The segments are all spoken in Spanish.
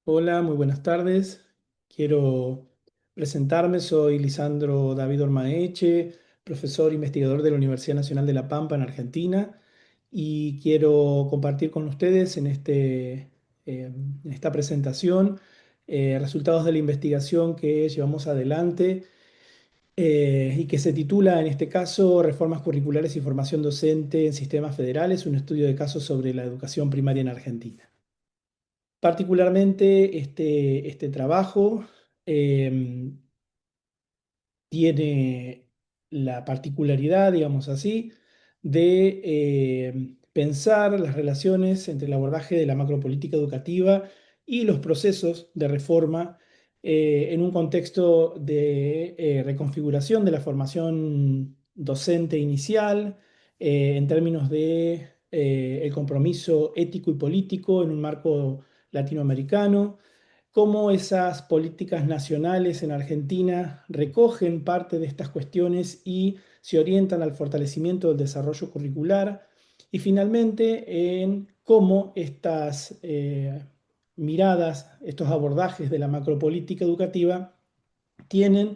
Hola, muy buenas tardes. Quiero presentarme. Soy Lisandro David Ormaeche, profesor investigador de la Universidad Nacional de La Pampa en Argentina, y quiero compartir con ustedes en esta presentación resultados de la investigación que llevamos adelante y que se titula en este caso Reformas curriculares y formación docente en sistemas federales, un estudio de casos sobre la educación primaria en Argentina. Particularmente este trabajo em, tiene la particularidad, digamos así, de pensar las relaciones entre el abordaje de la macropolítica educativa y los procesos de reforma en un contexto de reconfiguración de la formación docente inicial, en términos de el compromiso ético y político en un marco latinoamericano, cómo esas políticas nacionales en Argentina recogen parte de estas cuestiones y se orientan al fortalecimiento del desarrollo curricular, y finalmente en cómo estas miradas, estos abordajes de la macropolítica educativa tienen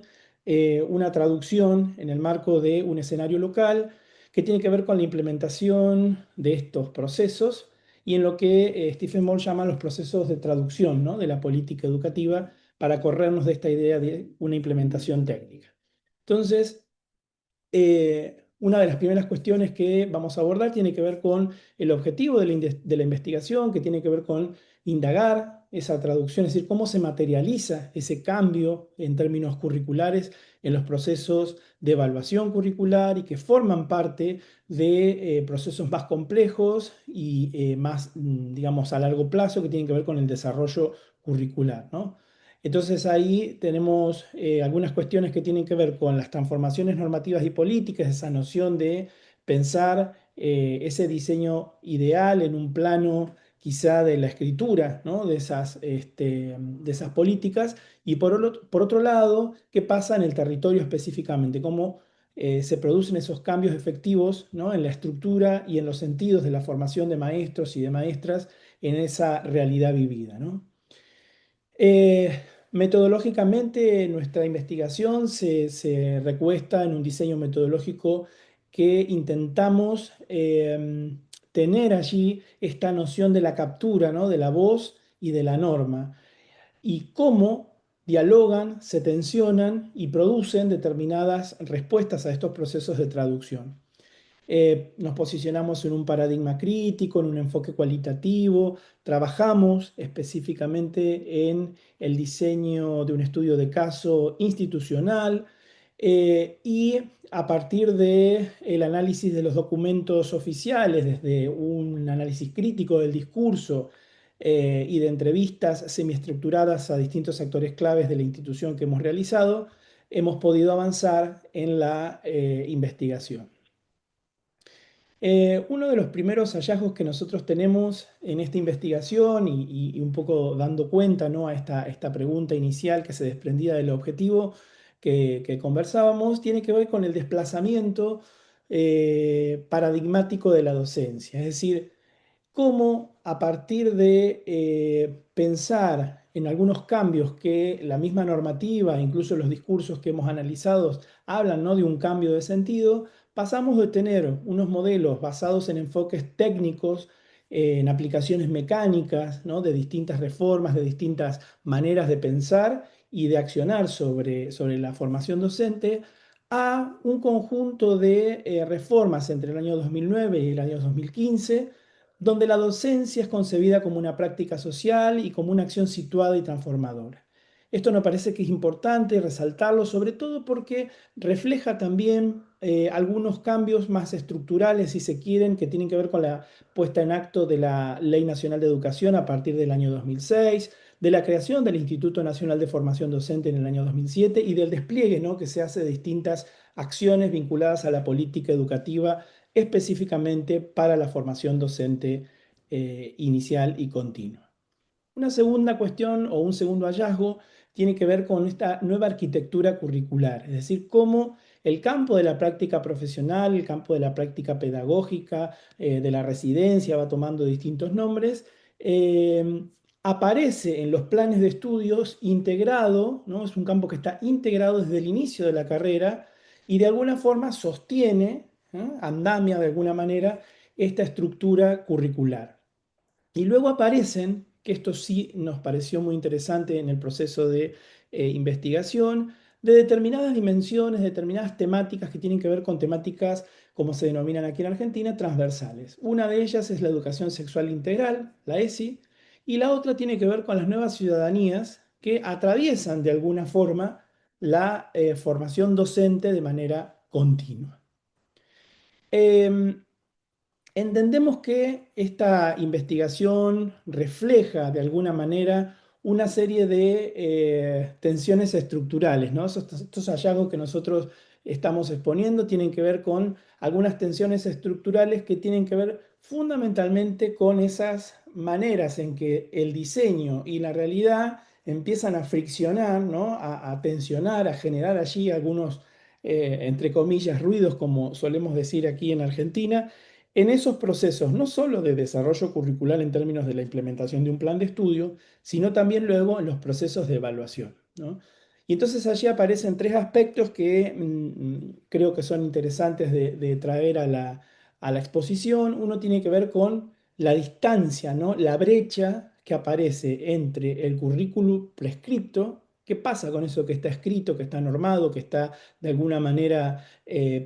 una traducción en el marco de un escenario local que tiene que ver con la implementación de estos procesos y en lo que Stephen Moll llama los procesos de traducción, ¿no?, de la política educativa, para corrernos de esta idea de una implementación técnica. Entonces, una de las primeras cuestiones que vamos a abordar tiene que ver con el objetivo de la investigación, que tiene que ver con indagar esa traducción, es decir, cómo se materializa ese cambio en términos curriculares en los procesos de evaluación curricular y que forman parte de procesos más complejos y más, digamos, a largo plazo, que tienen que ver con el desarrollo curricular, ¿no? Entonces ahí tenemos algunas cuestiones que tienen que ver con las transformaciones normativas y políticas, esa noción de pensar ese diseño ideal en un plano quizá de la escritura, ¿no?, de esas políticas, y por otro lado, qué pasa en el territorio específicamente, cómo se producen esos cambios efectivos, ¿no?, en la estructura y en los sentidos de la formación de maestros y de maestras en esa realidad vivida, ¿no? Metodológicamente, nuestra investigación se recuesta en un diseño metodológico que intentamos tener allí esta noción de la captura, ¿no?, de la voz y de la norma, y cómo dialogan, se tensionan y producen determinadas respuestas a estos procesos de traducción. Nos posicionamos en un paradigma crítico, en un enfoque cualitativo, trabajamos específicamente en el diseño de un estudio de caso institucional, y a partir del análisis de los documentos oficiales, desde un análisis crítico del discurso y de entrevistas semiestructuradas a distintos actores claves de la institución que hemos realizado, hemos podido avanzar en la investigación. Uno de los primeros hallazgos que nosotros tenemos en esta investigación y un poco dando cuenta, ¿no?, a esta pregunta inicial que se desprendía del objetivo que conversábamos, tiene que ver con el desplazamiento paradigmático de la docencia. Es decir, cómo a partir de pensar en algunos cambios que la misma normativa, incluso los discursos que hemos analizado, hablan, ¿no?, de un cambio de sentido, pasamos de tener unos modelos basados en enfoques técnicos, en aplicaciones mecánicas, ¿no?, de distintas reformas, de distintas maneras de pensar y de accionar sobre la formación docente, a un conjunto de reformas entre el año 2009 y el año 2015, donde la docencia es concebida como una práctica social y como una acción situada y transformadora. Esto nos parece que es importante resaltarlo, sobre todo porque refleja también algunos cambios más estructurales, si se quieren, que tienen que ver con la puesta en acto de la Ley Nacional de Educación a partir del año 2006, de la creación del Instituto Nacional de Formación Docente en el año 2007 y del despliegue, ¿no?, que se hace de distintas acciones vinculadas a la política educativa específicamente para la formación docente inicial y continua. Una segunda cuestión o un segundo hallazgo tiene que ver con esta nueva arquitectura curricular, es decir, cómo el campo de la práctica profesional, el campo de la práctica pedagógica, de la residencia, va tomando distintos nombres, aparece en los planes de estudios integrado, ¿no? Es un campo que está integrado desde el inicio de la carrera y de alguna forma sostiene, ¿no? Andamia de alguna manera esta estructura curricular. Y luego aparecen, que esto sí nos pareció muy interesante en el proceso de investigación, de determinadas dimensiones, determinadas temáticas que tienen que ver con temáticas, como se denominan aquí en Argentina, transversales. Una de ellas es la educación sexual integral, la ESI, y la otra tiene que ver con las nuevas ciudadanías que atraviesan de alguna forma la formación docente de manera continua. Em, Entendemos que esta investigación refleja de alguna manera una serie de tensiones estructurales, ¿no? Estos hallazgos que nosotros estamos exponiendo tienen que ver con algunas tensiones estructurales que tienen que ver fundamentalmente con esas maneras en que el diseño y la realidad empiezan a friccionar, ¿no? A tensionar, a generar allí algunos, entre comillas, ruidos, como solemos decir aquí en Argentina en esos procesos, no solo de desarrollo curricular en términos de la implementación de un plan de estudio, sino también luego en los procesos de evaluación, ¿no? Y entonces allí aparecen tres aspectos que creo que son interesantes de traer a la exposición. Uno tiene que ver con la distancia, ¿no? La brecha que aparece entre el currículum prescripto. ¿Qué pasa con eso que está escrito, que está normado, que está de alguna manera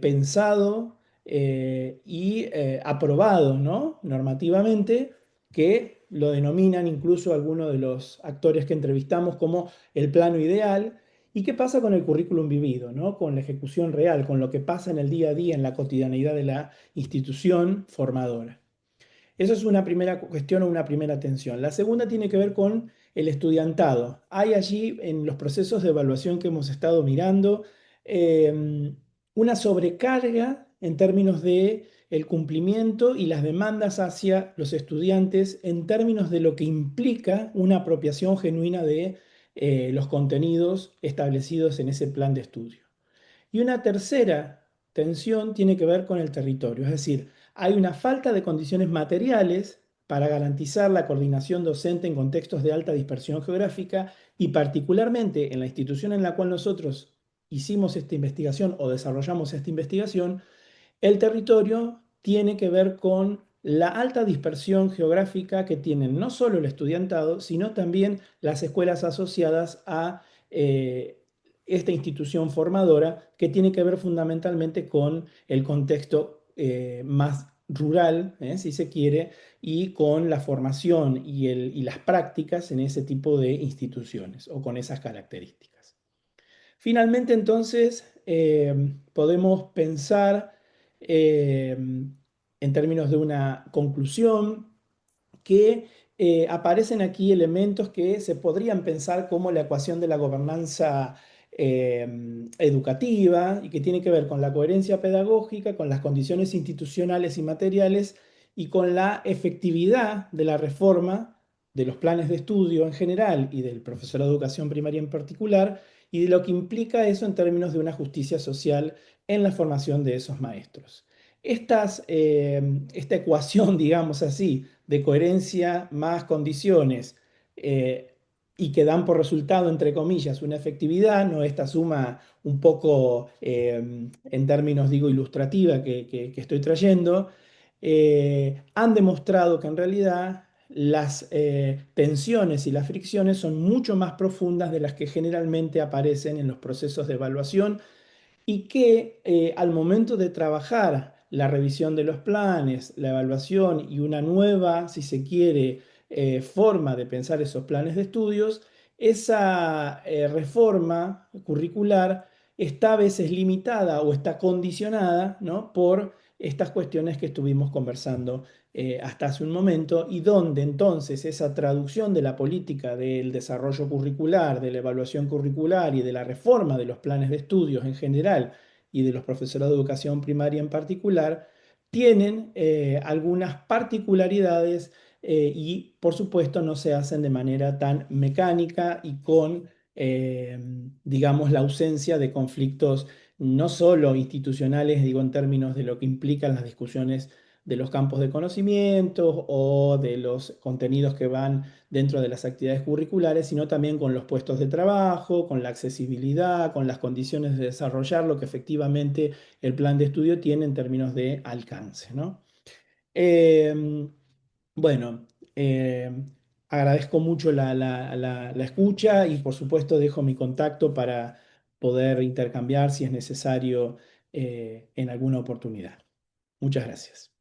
pensado y aprobado, ¿no? Normativamente, que lo denominan incluso algunos de los actores que entrevistamos como el plano ideal? ¿Y qué pasa con el currículum vivido, ¿no? Con la ejecución real, con lo que pasa en el día a día, en la cotidianidad de la institución formadora? Eso es una primera cuestión o una primera tensión. La segunda tiene que ver con el estudiantado. Hay allí en los procesos de evaluación que hemos estado mirando una sobrecarga en términos de el cumplimiento y las demandas hacia los estudiantes en términos de lo que implica una apropiación genuina de los contenidos establecidos en ese plan de estudio. Y una tercera tensión tiene que ver con el territorio, es decir, hay una falta de condiciones materiales para garantizar la coordinación docente en contextos de alta dispersión geográfica y particularmente en la institución en la cual nosotros hicimos esta investigación o desarrollamos esta investigación, el territorio tiene que ver con la alta dispersión geográfica que tienen no solo el estudiantado, sino también las escuelas asociadas a esta institución formadora, que tiene que ver fundamentalmente con el contexto más rural, si se quiere, y con la formación y las prácticas en ese tipo de instituciones o con esas características. Finalmente, entonces, podemos pensar en términos de una conclusión que aparecen aquí elementos que se podrían pensar como la ecuación de la gobernanza educativa y que tiene que ver con la coherencia pedagógica, con las condiciones institucionales y materiales y con la efectividad de la reforma de los planes de estudio en general y del profesorado de educación primaria en particular y de lo que implica eso en términos de una justicia social en la formación de esos maestros. Esta ecuación, digamos así, de coherencia más condiciones eh, y que dan por resultado, entre comillas, una efectividad, no esta suma un poco en términos, digo, ilustrativa que estoy trayendo, han demostrado que en realidad las tensiones y las fricciones son mucho más profundas de las que generalmente aparecen en los procesos de evaluación y que al momento de trabajar la revisión de los planes, la evaluación y una nueva, si se quiere, forma de pensar esos planes de estudios, esa reforma curricular está a veces limitada o está condicionada, ¿no? por estas cuestiones que estuvimos conversando hasta hace un momento y donde entonces esa traducción de la política del desarrollo curricular, de la evaluación curricular y de la reforma de los planes de estudios en general y de los profesorados de educación primaria en particular, tienen algunas particularidades y por supuesto no se hacen de manera tan mecánica y con, digamos, la ausencia de conflictos no solo institucionales, digo, en términos de lo que implican las discusiones de los campos de conocimiento o de los contenidos que van dentro de las actividades curriculares, sino también con los puestos de trabajo, con la accesibilidad, con las condiciones de desarrollar lo que efectivamente el plan de estudio tiene en términos de alcance, ¿no? Em, bueno, agradezco mucho la escucha y por supuesto dejo mi contacto para poder intercambiar si es necesario en alguna oportunidad. Muchas gracias.